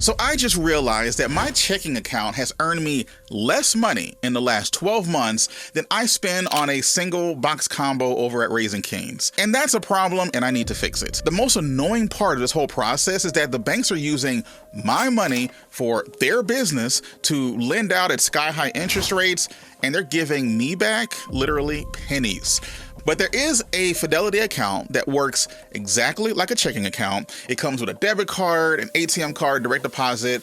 So I just realized that my checking account has earned me less money in the last 12 months than I spend on a single box combo over at Raising Cane's. And that's a problem, and I need to fix it. The most annoying part of this whole process is that the banks are using my money for their business to lend out at sky-high interest rates, and they're giving me back literally pennies. But there is a Fidelity account that works exactly like a checking account. It comes with a debit card, an ATM card, direct deposit,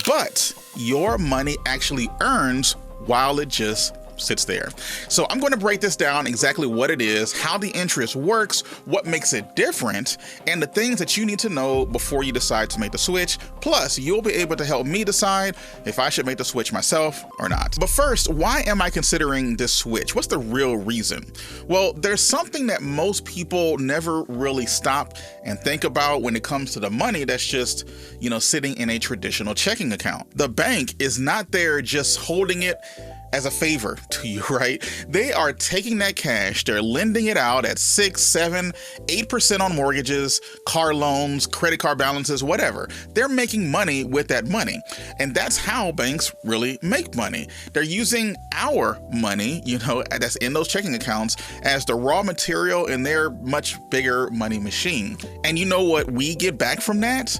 but your money actually earns while it just sits there. So I'm going to break this down exactly what it is, how the interest works, what makes it different, and the things that you need to know before you decide to make the switch. Plus, you'll be able to help me decide if I should make the switch myself or not. But first, why am I considering this switch? What's the real reason? Well, there's something that most people never really stop and think about when it comes to the money that's just, sitting in a traditional checking account. The bank is not there just holding it as a favor to you, right? They are taking that cash, they're lending it out at 6, 7, 8% on mortgages, car loans, credit card balances, whatever. They're making money with that money. And that's how banks really make money. They're using our money, that's in those checking accounts as the raw material in their much bigger money machine. And you know what we get back from that?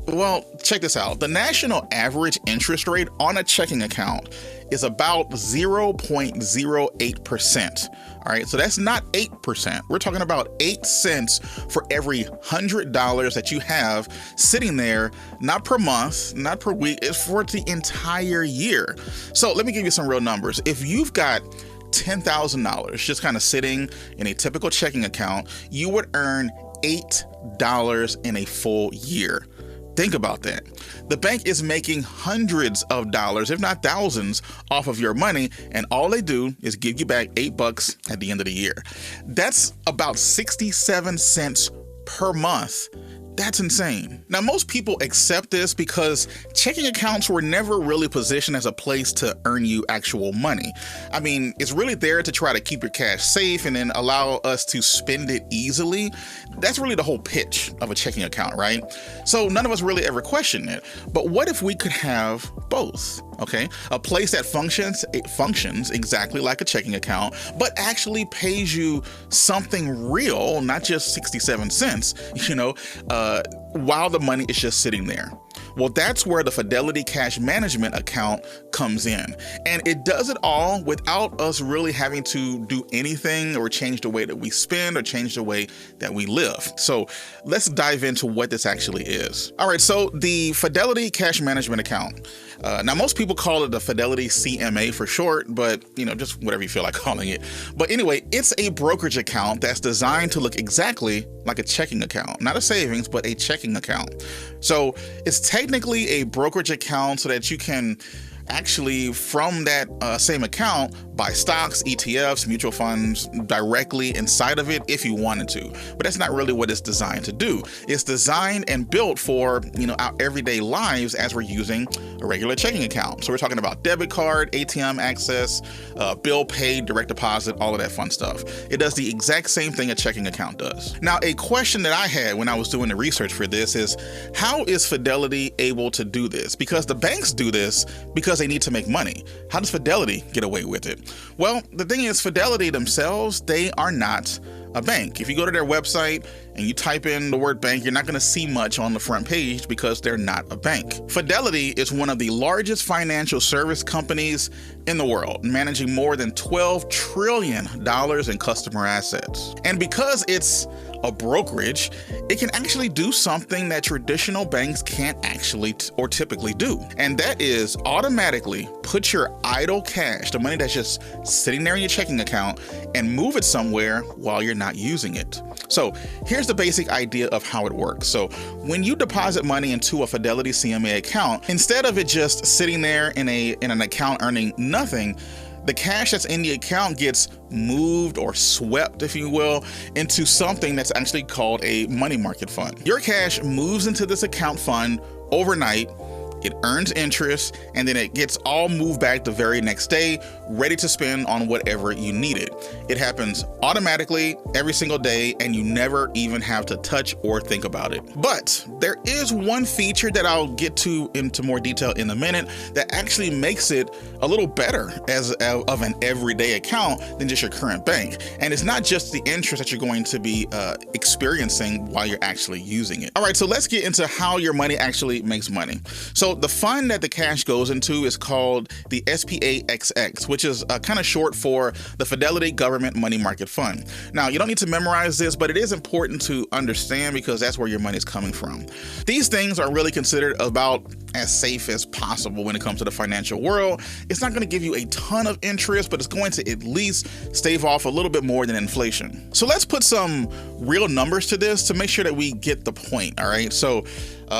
Well, check this out. The national average interest rate on a checking account is about 0.08%. All right, so that's not 8%. We're talking about 8 cents for every $100 that you have sitting there, not per month, not per week, it's for the entire year. So let me give you some real numbers. If you've got $10,000 just kind of sitting in a typical checking account, you would earn $8 in a full year. Think about that. The bank is making hundreds of dollars, if not thousands, off of your money, and all they do is give you back $8 at the end of the year. That's about 67 cents per month. That's insane. Now, most people accept this because checking accounts were never really positioned as a place to earn you actual money. I mean, it's really there to try to keep your cash safe and then allow us to spend it easily. That's really the whole pitch of a checking account, right? So none of us really ever question it. But what if we could have both? Okay, a place that functions exactly like a checking account, but actually pays you something real, not just 67 cents, while the money is just sitting there. Well, that's where the Fidelity Cash Management Account comes in. And it does it all without us really having to do anything or change the way that we spend or change the way that we live. So let's dive into what this actually is. All right, so the Fidelity Cash Management Account. Now, most people call it the Fidelity CMA for short, but just whatever you feel like calling it. But anyway, it's a brokerage account that's designed to look exactly like a checking account, not a savings, but a checking account. So it's technically a brokerage account so that you can actually, from that same account, buy stocks, ETFs, mutual funds directly inside of it if you wanted to. But that's not really what it's designed to do. It's designed and built for, our everyday lives as we're using a regular checking account. So we're talking about debit card, ATM access, bill paid, direct deposit, all of that fun stuff. It does the exact same thing a checking account does. Now, a question that I had when I was doing the research for this is, how is Fidelity able to do this? Because the banks do this because they need to make money. How does Fidelity get away with it? Well, the thing is, Fidelity themselves, they are not a bank. If you go to their website and you type in the word bank, you're not going to see much on the front page because they're not a bank. Fidelity is one of the largest financial service companies in the world, managing more than $12 trillion in customer assets. And because it's a brokerage, it can actually do something that traditional banks can't actually or typically do. And that is automatically put your idle cash, the money that's just sitting there in your checking account, and move it somewhere while you're not using it. So here's the basic idea of how it works. So when you deposit money into a Fidelity CMA account, instead of it just sitting there in an account earning nothing, the cash that's in the account gets moved or swept, if you will, into something that's actually called a money market fund. Your cash moves into this account fund overnight, it earns interest, and then it gets all moved back the very next day, ready to spend on whatever you need it. It happens automatically every single day, and you never even have to touch or think about it. But there is one feature that I'll get to into more detail in a minute that actually makes it a little better as of an everyday account than just your current bank. And it's not just the interest that you're going to be experiencing while you're actually using it. All right, so let's get into how your money actually makes money. So the fund that the cash goes into is called the SPAXX, which is kind of short for the Fidelity Government Money Market Fund. Now, you don't need to memorize this, but it is important to understand because that's where your money is coming from. These things are really considered about as safe as possible when it comes to the financial world. It's not going to give you a ton of interest, but it's going to at least stave off a little bit more than inflation. So let's put some real numbers to this to make sure that we get the point. All right. So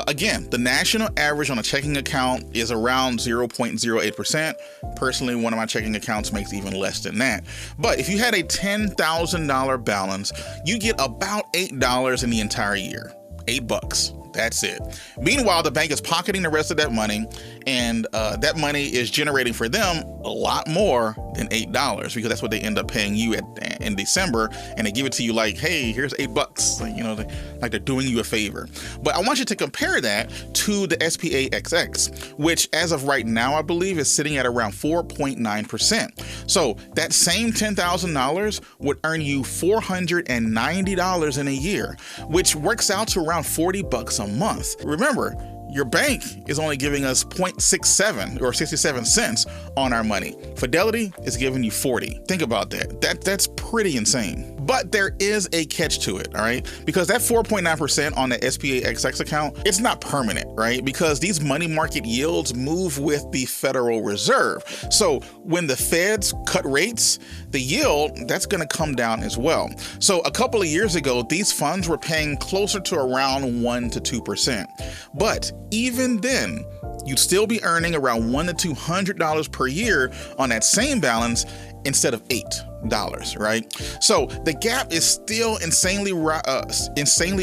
again, the national average on a checking account is around 0.08%. Personally, one of my checking accounts makes even less than that. But if you had a $10,000 balance, you get about $8 in the entire year. $8. That's it. Meanwhile, the bank is pocketing the rest of that money, and that money is generating for them a lot more than $8 because that's what they end up paying you in December, and they give it to you like, hey, here's $8. You know, like they're doing you a favor. But I want you to compare that to the SPAXX, which as of right now, I believe is sitting at around 4.9%. So that same $10,000 would earn you $490 in a year, which works out to around $40 a month. Remember, your bank is only giving us 0.67 or 67 cents on our money. Fidelity is giving you 40. Think about that. That's pretty insane. But there is a catch to it, all right? Because that 4.9% on the SPAXX account, it's not permanent, right? Because these money market yields move with the Federal Reserve. So when the feds cut rates, the yield, that's going to come down as well. So a couple of years ago, these funds were paying closer to around 1 to 2%. But even then, you'd still be earning around $100 to $200 per year on that same balance instead of $8, right? So the gap is still insanely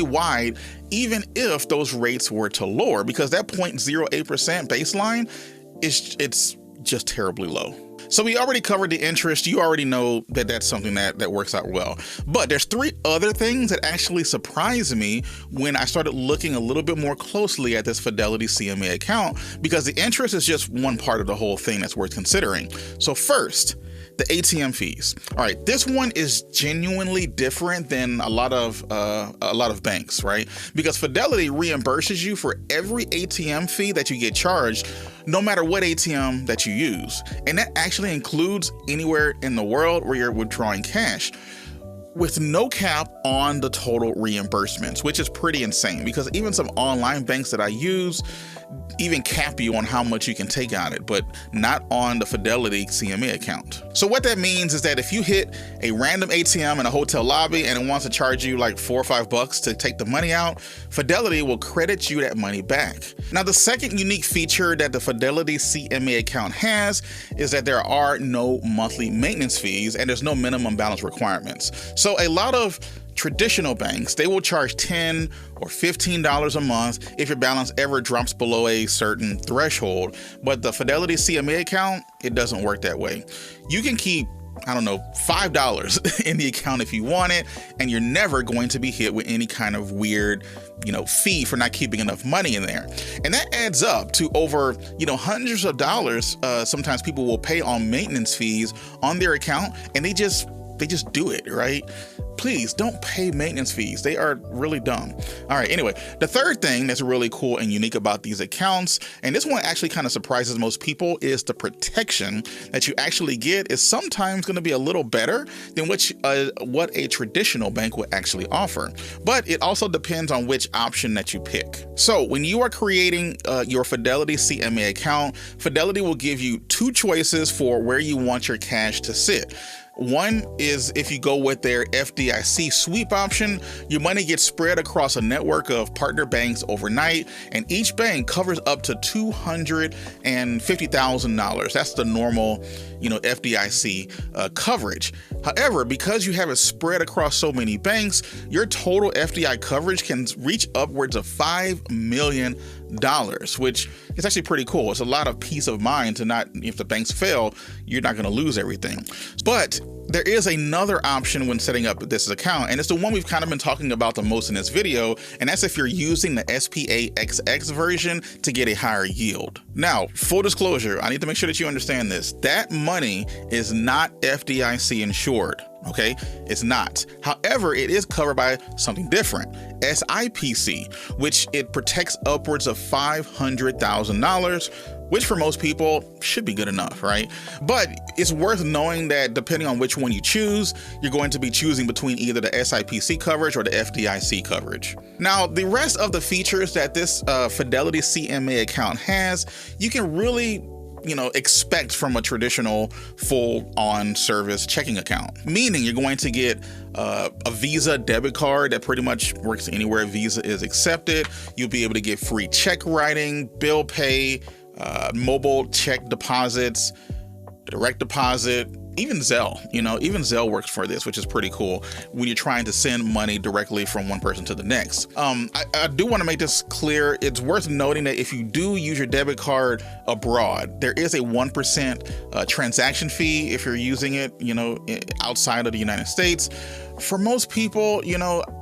wide, even if those rates were to lower, because that 0.08% baseline it's just terribly low. So we already covered the interest. You already know that that's something that works out well. But there's three other things that actually surprised me when I started looking a little bit more closely at this Fidelity CMA account, because the interest is just one part of the whole thing that's worth considering. So first, the ATM fees. All right, this one is genuinely different than a lot of banks, right? Because Fidelity reimburses you for every ATM fee that you get charged, no matter what ATM that you use. And that actually includes anywhere in the world where you're withdrawing cash, with no cap on the total reimbursements, which is pretty insane because even some online banks that I use even cap you on how much you can take on it, but not on the Fidelity CMA account. So what that means is that if you hit a random ATM in a hotel lobby and it wants to charge you like $4 or $5 to take the money out, Fidelity will credit you that money back. Now, the second unique feature that the Fidelity CMA account has is that there are no monthly maintenance fees and there's no minimum balance requirements. So a lot of traditional banks, they will charge $10 or $15 a month if your balance ever drops below a certain threshold. But the Fidelity CMA account, it doesn't work that way. You can keep, I don't know, $5 in the account if you want it, and you're never going to be hit with any kind of weird, fee for not keeping enough money in there. And that adds up to over, hundreds of dollars. Sometimes people will pay on maintenance fees on their account, and they just do it, right? Please don't pay maintenance fees. They are really dumb. All right, anyway, the third thing that's really cool and unique about these accounts, and this one actually kind of surprises most people, is the protection that you actually get is sometimes going to be a little better than what a traditional bank would actually offer. But it also depends on which option that you pick. So when you are creating your Fidelity CMA account, Fidelity will give you two choices for where you want your cash to sit. One is if you go with their FDIC sweep option, your money gets spread across a network of partner banks overnight, and each bank covers up to $250,000. That's the normal, FDIC coverage. However, because you have it spread across so many banks, your total FDI coverage can reach upwards of $5 million. which is actually pretty cool. It's a lot of peace of mind to not, if the banks fail, you're not going to lose everything. But there is another option when setting up this account, and it's the one we've kind of been talking about the most in this video, and that's if you're using the SPAXX version to get a higher yield. Now, full disclosure, I need to make sure that you understand this. That money is not FDIC insured. Okay, it's not. However, it is covered by something different, SIPC, which it protects upwards of $500,000, which for most people should be good enough, right? But it's worth knowing that depending on which one you choose, you're going to be choosing between either the SIPC coverage or the FDIC coverage. Now, the rest of the features that this Fidelity CMA account has, you can really expect from a traditional full-on service checking account. Meaning you're going to get a Visa debit card that pretty much works anywhere Visa is accepted. You'll be able to get free check writing, bill pay, mobile check deposits, direct deposit, even Zelle. Even Zelle works for this, which is pretty cool when you're trying to send money directly from one person to the next. I do want to make this clear. It's worth noting that if you do use your debit card abroad, there is a 1% transaction fee if you're using it, outside of the United States. For most people,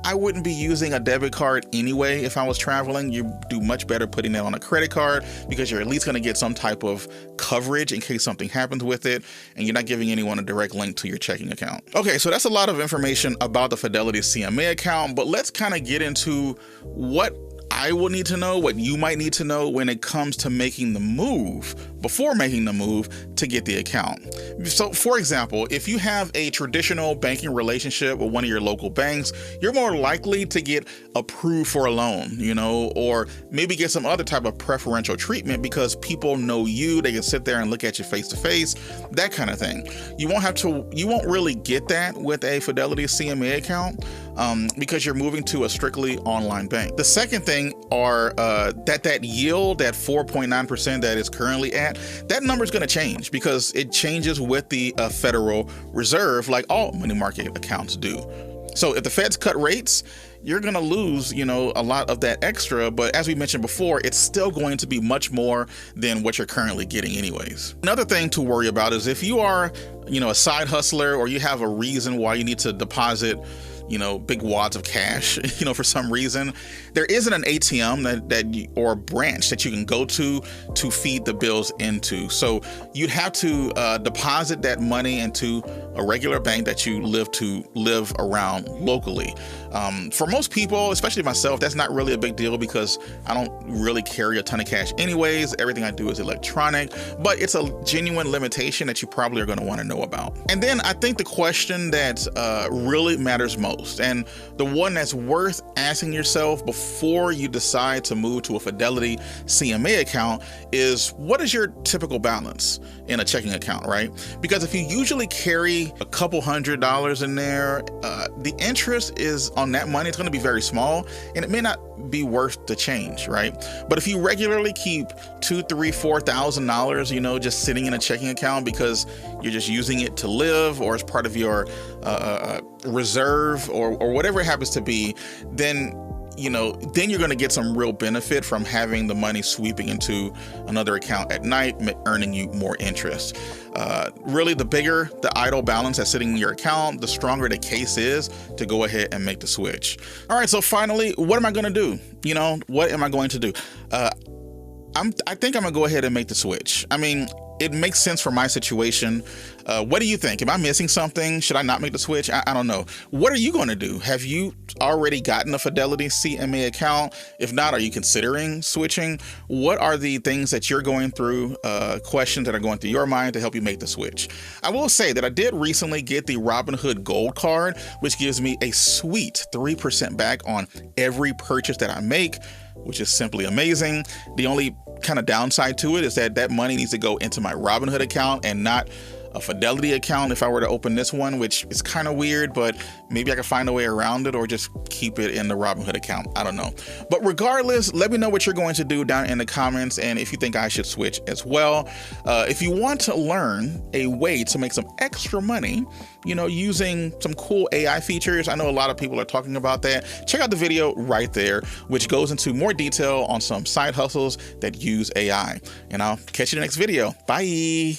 I wouldn't be using a debit card anyway if I was traveling. You do much better putting that on a credit card because you're at least going to get some type of coverage in case something happens with it, and you're not giving anyone a direct link to your checking account. Okay, so that's a lot of information about the Fidelity CMA account, but let's kind of get into what I will need to know, what you might need to know when it comes to making the move, before making the move to get the account. So for example, if you have a traditional banking relationship with one of your local banks, you're more likely to get approved for a loan, or maybe get some other type of preferential treatment because people know you, they can sit there and look at you face to face, that kind of thing. You won't really get that with a Fidelity CMA account because you're moving to a strictly online bank. The second thing are that yield, that 4.9% that is currently at, that number is going to change because it changes with the Federal Reserve, like all money market accounts do. So if the Feds cut rates, you're going to lose, a lot of that extra. But as we mentioned before, it's still going to be much more than what you're currently getting anyways. Another thing to worry about is if you are, a side hustler, or you have a reason why you need to deposit big wads of cash, for some reason, there isn't an ATM or a branch that you can go to feed the bills into. So you'd have to deposit that money into a regular bank that you live around locally. For most people, especially myself, that's not really a big deal because I don't really carry a ton of cash anyways. Everything I do is electronic, but it's a genuine limitation that you probably are going to want to know about. And then I think the question that really matters most, and the one that's worth asking yourself before you decide to move to a Fidelity CMA account, is what is your typical balance in a checking account, right? Because if you usually carry a couple $100s in there, the interest is on that money, it's going to be very small, and it may not be worth the change, right? But if you regularly keep $2,000, $3,000, $4,000, just sitting in a checking account because you're just using it to live, or as part of your reserve, or whatever it happens to be, then you're going to get some real benefit from having the money sweeping into another account at night, earning you more interest. Really, the bigger the idle balance that's sitting in your account, the stronger the case is to go ahead and make the switch. All right, so finally, what am I going to do? What am I going to do? I think I'm going to go ahead and make the switch. I mean, it makes sense for my situation. What do you think? Am I missing something? Should I not make the switch? I don't know. What are you going to do? Have you already gotten a Fidelity CMA account? If not, are you considering switching? What are the things that you're going through, questions that are going through your mind to help you make the switch? I will say that I did recently get the Robinhood Gold card, which gives me a sweet 3% back on every purchase that I make, which is simply amazing. The only kind of downside to it is that money needs to go into my Robinhood account and not a Fidelity account if I were to open this one, which is kind of weird, but maybe I can find a way around it or just keep it in the Robinhood account. I don't know. But regardless, let me know what you're going to do down in the comments and if you think I should switch as well. If you want to learn a way to make some extra money, using some cool AI features, I know a lot of people are talking about that. Check out the video right there, which goes into more detail on some side hustles that use AI. And I'll catch you in the next video. Bye.